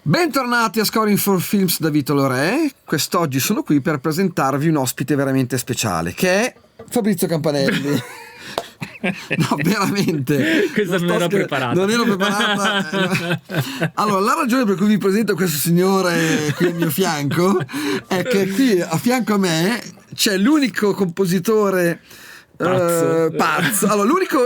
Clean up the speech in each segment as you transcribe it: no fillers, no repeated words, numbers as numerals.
Bentornati a Scoring for Films da Vito Lorè. Quest'oggi sono qui per presentarvi un ospite veramente speciale che è Fabrizio Campanelli. No, veramente. Questa non ero preparata. Non ero preparata. Allora, la ragione per cui vi presento questo signore qui al mio fianco è che qui a fianco a me c'è l'unico compositore pazzo. Allora, l'unico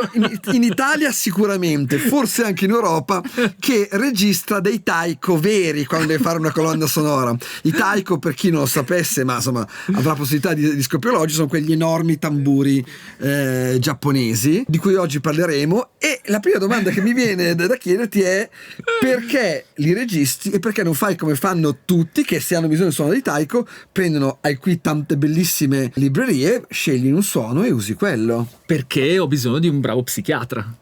in Italia sicuramente, forse anche in Europa, che registra dei taiko veri quando deve fare una colonna sonora. I taiko, per chi non lo sapesse, ma insomma avrà possibilità di scoprirlo oggi, sono quegli enormi tamburi giapponesi di cui oggi parleremo. E la prima domanda che mi viene da chiederti è: perché li registri e perché non fai come fanno tutti, che se hanno bisogno del suono di taiko prendono, hai qui tante bellissime librerie, scegli un suono e usi quello? Perché ho bisogno di un bravo psichiatra.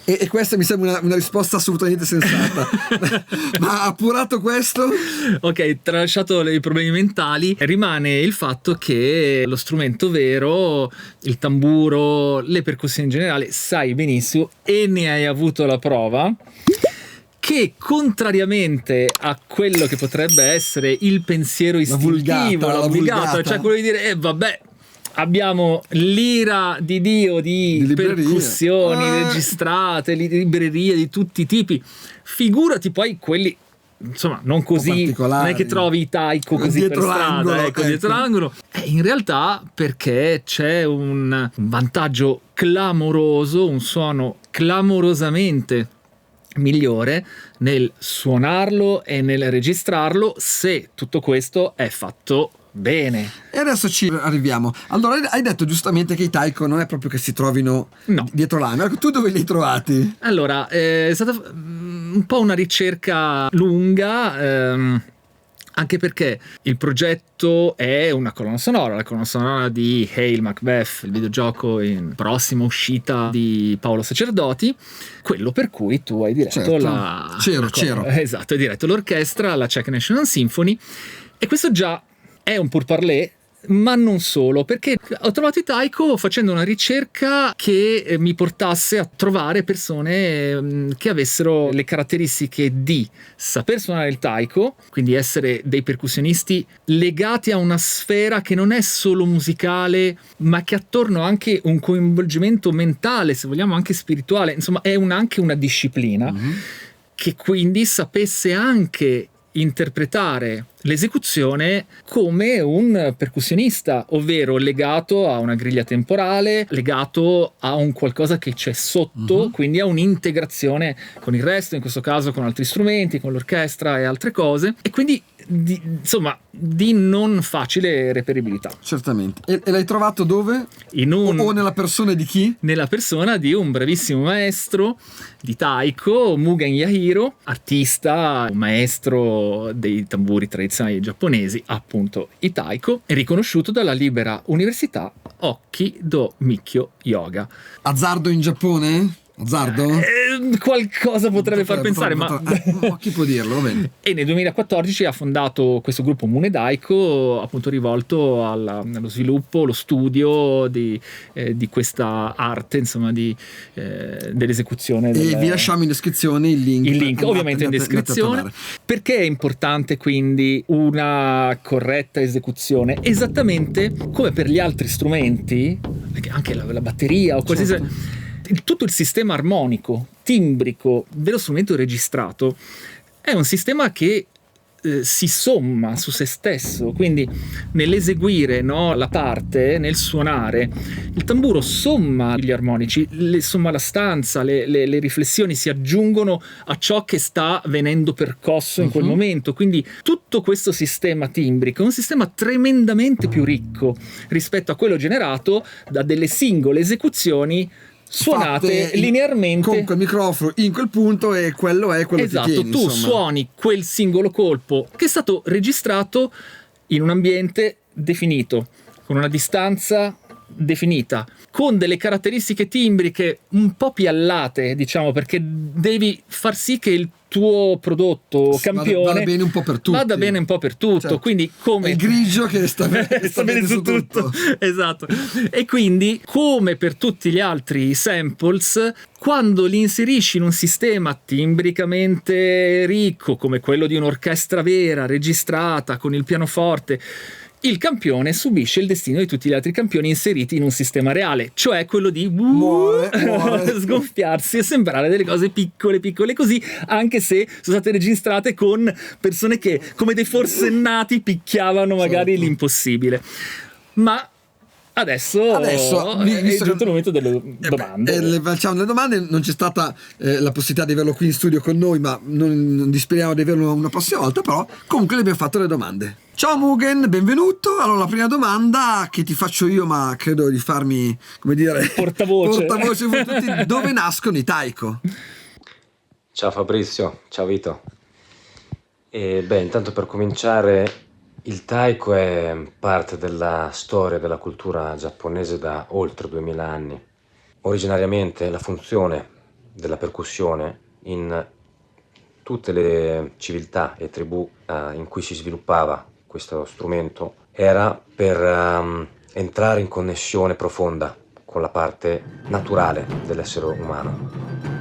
E questa mi sembra una risposta assolutamente sensata. Ma appurato questo, Ok, tralasciato i problemi mentali, rimane il fatto che lo strumento vero, il tamburo, le percussioni in generale, sai benissimo, e ne hai avuto la prova, che contrariamente a quello che potrebbe essere il pensiero istintivo, la vulgata, cioè quello di dire vabbè, abbiamo l'ira di Dio di percussioni registrate, librerie di tutti i tipi, figurati poi quelli insomma non così, non è che trovi i taiko così dietro per strada, dietro l'angolo. In realtà perché c'è un vantaggio clamoroso, un suono clamorosamente migliore nel suonarlo e nel registrarlo, se tutto questo è fatto bene. E adesso ci arriviamo. Allora, hai detto giustamente che i taiko non è proprio che si trovino dietro l'angolo. Tu dove li hai trovati? Allora, è stata un po' una ricerca lunga, anche perché il progetto è una colonna sonora, la colonna sonora di Hail Macbeth, il videogioco in prossima uscita di Paolo Sacerdoti, quello per cui tu hai diretto C'ero. Esatto, hai diretto l'orchestra, la Czech National Symphony, e questo già è un pourparlers, ma non solo, perché ho trovato i taiko facendo una ricerca che mi portasse a trovare persone che avessero le caratteristiche di saper suonare il taiko, quindi essere dei percussionisti legati a una sfera che non è solo musicale, ma che attorno ha anche un coinvolgimento mentale, se vogliamo anche spirituale, insomma è anche una disciplina, che quindi sapesse anche interpretare l'esecuzione come un percussionista, ovvero legato a una griglia temporale, legato a un qualcosa che c'è sotto, quindi a un'integrazione con il resto, in questo caso con altri strumenti, con l'orchestra e altre cose, e quindi di non facile reperibilità. Certamente. E l'hai trovato dove? O nella persona di chi? Nella persona di un bravissimo maestro di taiko, Mugen Yahiro, artista, maestro dei tamburi tradizionali giapponesi, appunto i taiko, è riconosciuto dalla libera università Oki-do Mikkyo Yoga. Azzardo in Giappone? Azzardo? Qualcosa potrebbe far pensare, ma chi può dirlo? Va bene. E nel 2014 ha fondato questo gruppo Munedaiko, appunto rivolto allo sviluppo, lo studio di questa arte, insomma, dell'esecuzione. E vi lasciamo in descrizione il link. Il link ovviamente in descrizione. Perché è importante quindi una corretta esecuzione? Esattamente come per gli altri strumenti, anche la batteria o qualsiasi... Certo. Tutto il sistema armonico, timbrico dello strumento registrato è un sistema che si somma su se stesso, quindi nell'eseguire la parte, nel suonare, il tamburo somma gli armonici, somma la stanza, le riflessioni si aggiungono a ciò che sta venendo percosso in quel momento, quindi tutto questo sistema timbrico è un sistema tremendamente più ricco rispetto a quello generato da delle singole esecuzioni suonate linearmente con quel microfono in quel punto, e quello è quello esatto, che tieni, tu suoni quel singolo colpo che è stato registrato in un ambiente definito, con una distanza definita, con delle caratteristiche timbriche un po' piallate, diciamo, perché devi far sì che il tuo prodotto campione vada bene un po' per tutti. Vada bene un po' per tutto, Certo. quindi come È il grigio che sta bene su tutto. Esatto. E quindi, come per tutti gli altri samples, quando li inserisci in un sistema timbricamente ricco come quello di un'orchestra vera, registrata, con il pianoforte, il campione subisce il destino di tutti gli altri campioni inseriti in un sistema reale, cioè quello di muore. sgonfiarsi e sembrare delle cose piccole così, anche se sono state registrate con persone che come dei forsennati picchiavano magari Certo. l'impossibile. Ma adesso è giunto il momento delle domande. Facciamo le domande. Non c'è stata la possibilità di averlo qui in studio con noi, ma non disperiamo di averlo una prossima volta, però comunque le abbiamo fatto le domande. Ciao Mugen, benvenuto. Allora, la prima domanda che ti faccio io, ma credo di farmi, come dire, portavoce per tutti: dove nascono i taiko? Ciao Fabrizio, ciao Vito. Intanto per cominciare, il taiko è parte della storia della cultura giapponese da oltre 2000 anni. Originariamente la funzione della percussione in tutte le civiltà e tribù in cui si sviluppava questo strumento era per entrare in connessione profonda con la parte naturale dell'essere umano,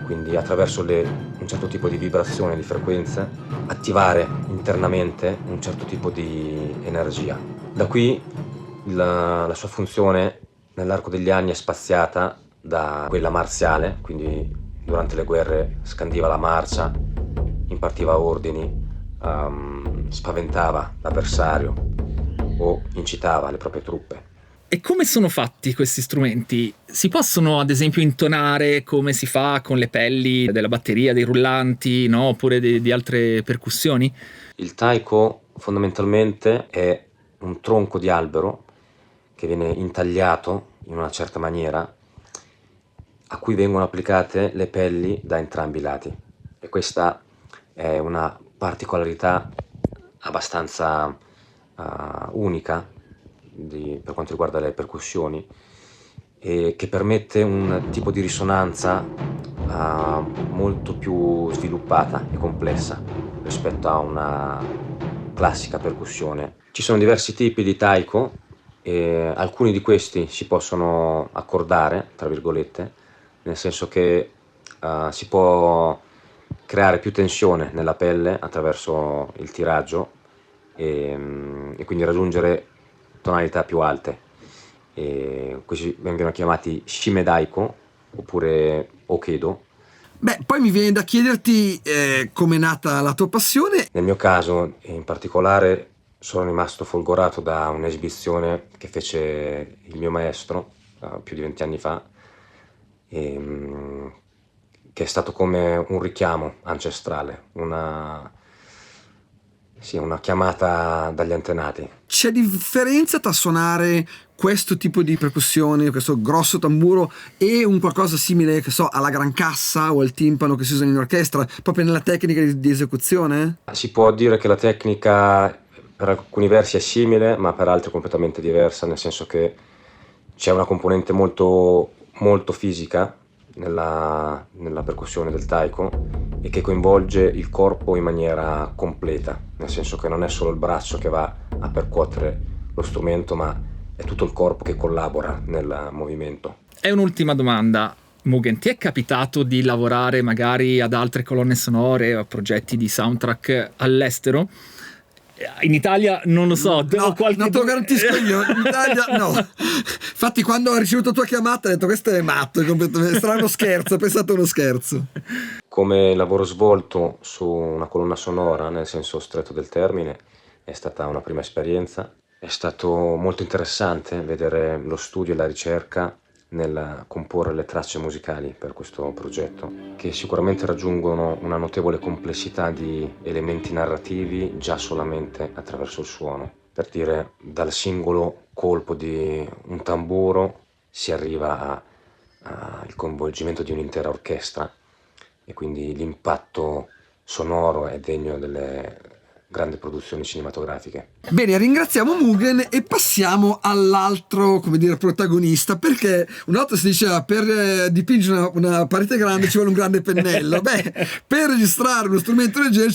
quindi attraverso un certo tipo di vibrazione, di frequenze, attivare internamente un certo tipo di energia. Da qui la sua funzione nell'arco degli anni è spaziata da quella marziale, quindi durante le guerre scandiva la marcia, impartiva ordini, spaventava l'avversario o incitava le proprie truppe. E come sono fatti questi strumenti? Si possono ad esempio intonare come si fa con le pelli della batteria, dei rullanti, no? Oppure di altre percussioni? Il taiko fondamentalmente è un tronco di albero che viene intagliato in una certa maniera, a cui vengono applicate le pelli da entrambi i lati, e questa è una particolarità abbastanza unica per quanto riguarda le percussioni, e che permette un tipo di risonanza molto più sviluppata e complessa rispetto a una classica percussione. Ci sono diversi tipi di taiko e alcuni di questi si possono accordare, tra virgolette, nel senso che si può creare più tensione nella pelle attraverso il tiraggio e quindi raggiungere tonalità più alte. Questi vengono chiamati shimedaiko oppure okedo. Beh, poi mi viene da chiederti com'è nata la tua passione. Nel mio caso, in particolare, sono rimasto folgorato da un'esibizione che fece il mio maestro più di 20 anni fa, che è stato come un richiamo ancestrale, una chiamata dagli antenati. C'è differenza tra suonare questo tipo di percussioni, questo grosso tamburo, e un qualcosa simile, che so, alla gran cassa o al timpano che si usano in orchestra, proprio nella tecnica di esecuzione? Si può dire che la tecnica per alcuni versi è simile, ma per altri completamente diversa, nel senso che c'è una componente molto, molto fisica nella percussione del taiko, e che coinvolge il corpo in maniera completa, nel senso che non è solo il braccio che va a percuotere lo strumento, ma è tutto il corpo che collabora nel movimento. E un'ultima domanda, Mugen, ti è capitato di lavorare magari ad altre colonne sonore o a progetti di soundtrack all'estero? In Italia non lo so, no, non te lo garantisco io, in Italia no. Infatti quando ho ricevuto la tua chiamata ho detto questo è matto, sarà uno scherzo, ho pensato uno scherzo. Come lavoro svolto su una colonna sonora, nel senso stretto del termine, è stata una prima esperienza. È stato molto interessante vedere lo studio e la ricerca nel comporre le tracce musicali per questo progetto, che sicuramente raggiungono una notevole complessità di elementi narrativi già solamente attraverso il suono. Per dire, dal singolo colpo di un tamburo si arriva al coinvolgimento di un'intera orchestra, e quindi l'impatto sonoro è degno grandi produzioni cinematografiche. Bene, ringraziamo Mugen e passiamo all'altro, come dire, protagonista, perché una volta si diceva per dipingere una parete grande ci vuole un grande pennello. Beh, per registrare uno strumento del genere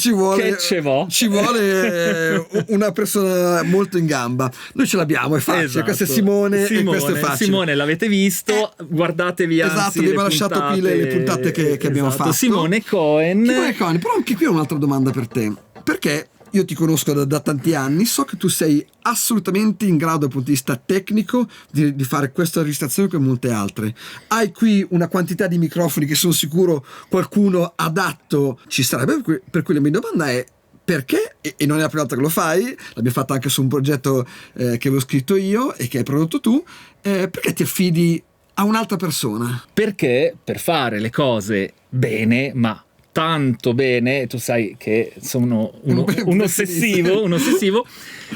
ci vuole una persona molto in gamba. Noi ce l'abbiamo, è facile. Esatto. Questo è Simone e questo è facile. Simone l'avete visto, guardatevi anzi esatto, abbiamo lasciato qui le puntate che abbiamo fatto. Simone Cohen, però anche qui ho un'altra domanda per te, perché io ti conosco da tanti anni, so che tu sei assolutamente in grado dal punto di vista tecnico di fare questa registrazione come molte altre. Hai qui una quantità di microfoni che sono sicuro qualcuno adatto ci sarebbe, per cui la mia domanda è: perché, e non è la prima volta che lo fai, l'abbiamo fatto anche su un progetto che avevo scritto io e che hai prodotto tu, perché ti affidi a un'altra persona? Perché per fare le cose bene, ma tanto bene, tu sai che sono un ossessivo,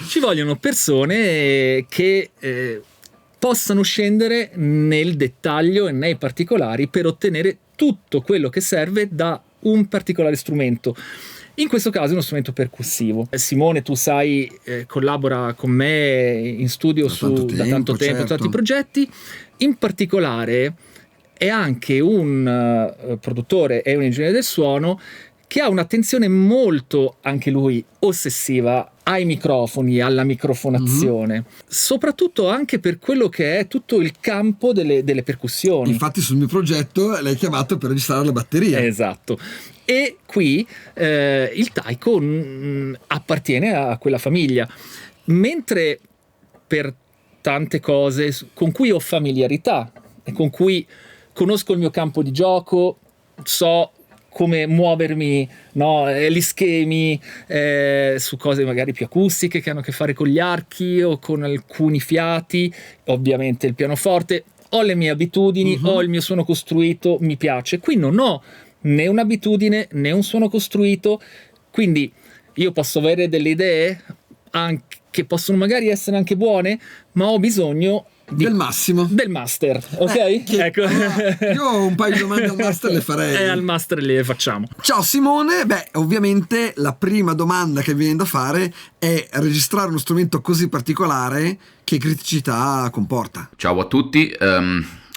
ci vogliono persone che possano scendere nel dettaglio e nei particolari per ottenere tutto quello che serve da un particolare strumento. In questo caso è uno strumento percussivo. Simone, tu sai, collabora con me in studio da tanto tempo, certo. tanti progetti. In particolare è anche un produttore e un ingegnere del suono che ha un'attenzione molto, anche lui, ossessiva ai microfoni, alla microfonazione, soprattutto anche per quello che è tutto il campo delle percussioni. Infatti sul mio progetto l'hai chiamato per registrare la batteria. Esatto. E qui il taiko appartiene a quella famiglia, mentre per tante cose con cui ho familiarità e con cui conosco il mio campo di gioco, so come muovermi, no, gli schemi su cose magari più acustiche che hanno a che fare con gli archi o con alcuni fiati, ovviamente il pianoforte, ho le mie abitudini, ho il mio suono costruito, mi piace. Qui non ho né un'abitudine né un suono costruito, quindi io posso avere delle idee anche, che possono magari essere anche buone, ma ho bisogno del massimo del master, ok? Ecco. Allora, io ho un paio di domande al master le farei. Al master le facciamo. Ciao Simone, ovviamente la prima domanda che viene da fare è: registrare uno strumento così particolare, che criticità comporta? Ciao a tutti.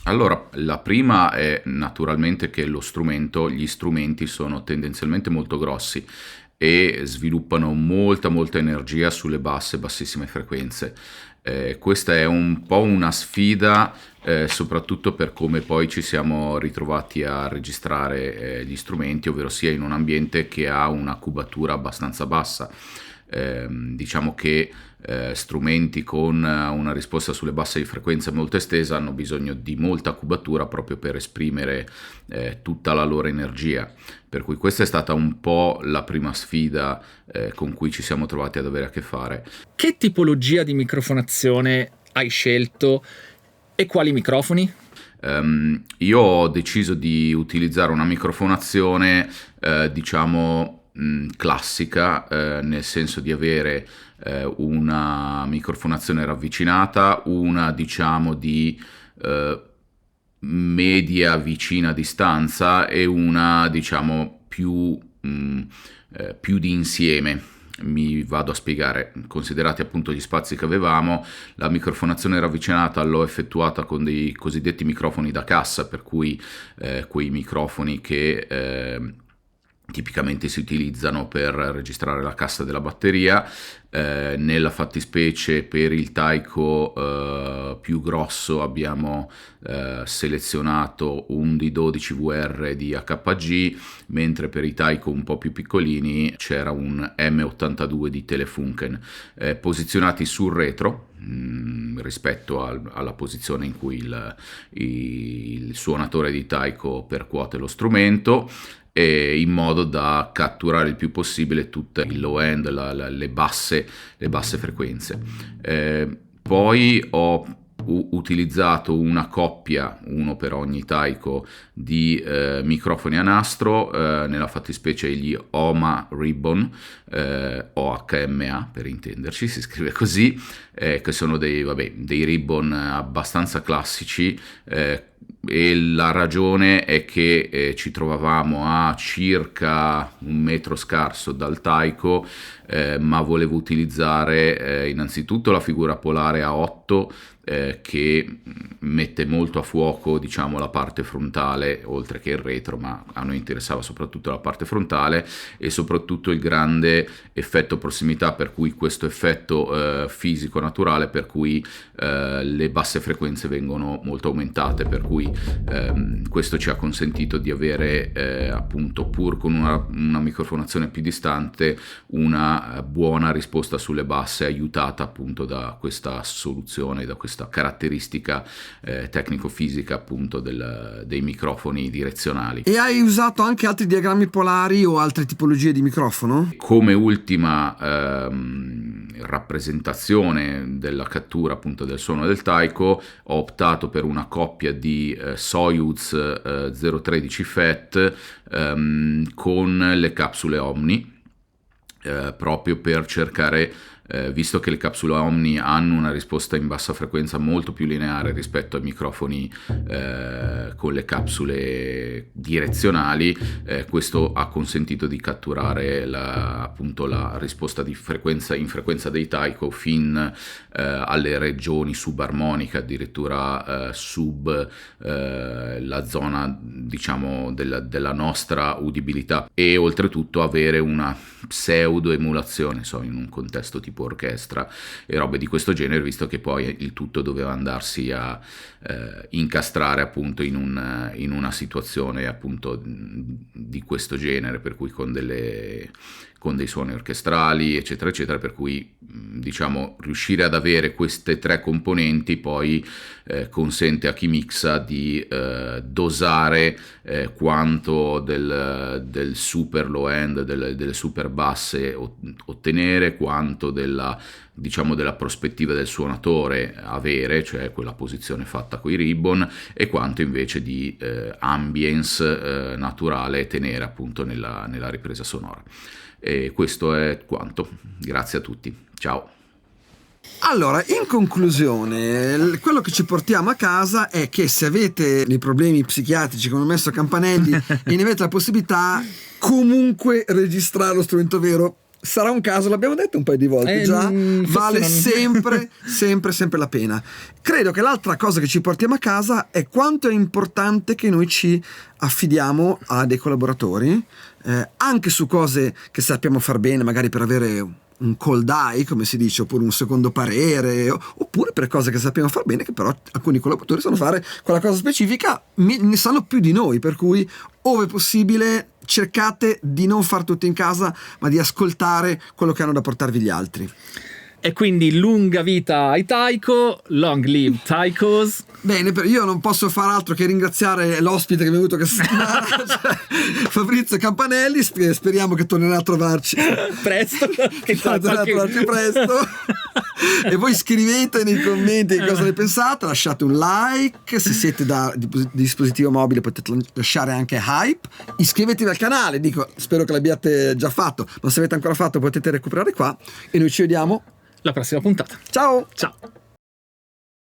Allora, la prima è naturalmente che gli strumenti sono tendenzialmente molto grossi e sviluppano molta energia sulle bassissime frequenze. Questa è un po' una sfida, soprattutto per come poi ci siamo ritrovati a registrare gli strumenti, ovvero sia in un ambiente che ha una cubatura abbastanza bassa. Diciamo che strumenti con una risposta sulle basse frequenze molto estesa hanno bisogno di molta cubatura proprio per esprimere tutta la loro energia, per cui questa è stata un po' la prima sfida con cui ci siamo trovati ad avere a che fare. Che tipologia di microfonazione hai scelto e quali microfoni? Io ho deciso di utilizzare una microfonazione classica, nel senso di avere una microfonazione ravvicinata, una di media vicina distanza e una più di insieme. Mi vado a spiegare. Considerati appunto gli spazi che avevamo, la microfonazione ravvicinata l'ho effettuata con dei cosiddetti microfoni da cassa, per cui quei microfoni che tipicamente si utilizzano per registrare la cassa della batteria. Nella fattispecie per il taiko più grosso abbiamo selezionato un D12 VR di HG, mentre per i taiko un po' più piccolini c'era un M82 di Telefunken, posizionati sul retro rispetto alla posizione in cui il suonatore di taiko percuote lo strumento, e in modo da catturare il più possibile tutte il low end, le basse frequenze. Poi ho utilizzato una coppia, uno per ogni taiko, di microfoni a nastro, nella fattispecie gli OHMA Ribbon, OHMA per intenderci, si scrive così, che sono dei ribbon abbastanza classici, e la ragione è che ci trovavamo a circa un metro scarso dal Taiko, ma volevo utilizzare innanzitutto la figura polare a 8 che mette molto a fuoco, diciamo, la parte frontale oltre che il retro, ma a noi interessava soprattutto la parte frontale e soprattutto il grande effetto prossimità, per cui questo effetto fisico naturale per cui le basse frequenze vengono molto aumentate, per cui questo ci ha consentito di avere appunto, pur con una microfonazione più distante, una buona risposta sulle basse, aiutata appunto da questa soluzione, da questa caratteristica tecnico-fisica appunto dei microfoni direzionali. E hai usato anche altri diagrammi polari o altre tipologie di microfono? Come ultima rappresentazione della cattura appunto del suono del Taiko ho optato per una coppia di Soyuz 013 FET con le capsule Omni, proprio per cercare, visto che le capsule Omni hanno una risposta in bassa frequenza molto più lineare rispetto ai microfoni con le capsule direzionali, questo ha consentito di catturare appunto la risposta in frequenza dei Taiko fin alle regioni subarmonica, addirittura sub la zona, diciamo, della nostra udibilità, e oltretutto avere una pseudo emulazione, in un contesto tipo orchestra e robe di questo genere, visto che poi il tutto doveva andarsi a incastrare appunto in una situazione appunto di questo genere, per cui con dei suoni orchestrali eccetera eccetera, per cui diciamo riuscire ad avere queste tre componenti poi consente a chi mixa di dosare quanto del super low end, delle super basse ottenere, quanto della prospettiva del suonatore avere, cioè quella posizione fatta coi ribbon, e quanto invece di ambience naturale tenere appunto nella ripresa sonora. E questo è quanto. Grazie a tutti. Ciao. Allora, in conclusione, quello che ci portiamo a casa è che se avete dei problemi psichiatrici come ho messo Campanelli e ne avete la possibilità, comunque registrare lo strumento vero. Sarà un caso, l'abbiamo detto un paio di volte già, vale sempre la pena. Credo che l'altra cosa che ci portiamo a casa è quanto è importante che noi ci affidiamo a dei collaboratori, anche su cose che sappiamo far bene, magari per avere un cold eye, come si dice, oppure un secondo parere, oppure per cose che sappiamo far bene, che però alcuni collaboratori sanno fare quella cosa specifica, ne sanno più di noi, per cui ove possibile cercate di non far tutto in casa, ma di ascoltare quello che hanno da portarvi gli altri. E quindi lunga vita ai Taiko, long live Taikos. Bene, io non posso far altro che ringraziare l'ospite che è venuto questa settimana, cioè Fabrizio Campanelli. Speriamo che tornerà a trovarci presto. E voi scrivete nei commenti cosa ne pensate, lasciate un like, se siete da dispositivo mobile potete lasciare anche hype, iscrivetevi al canale, spero che l'abbiate già fatto, ma se avete ancora fatto potete recuperare qua, e noi ci vediamo la prossima puntata. Ciao.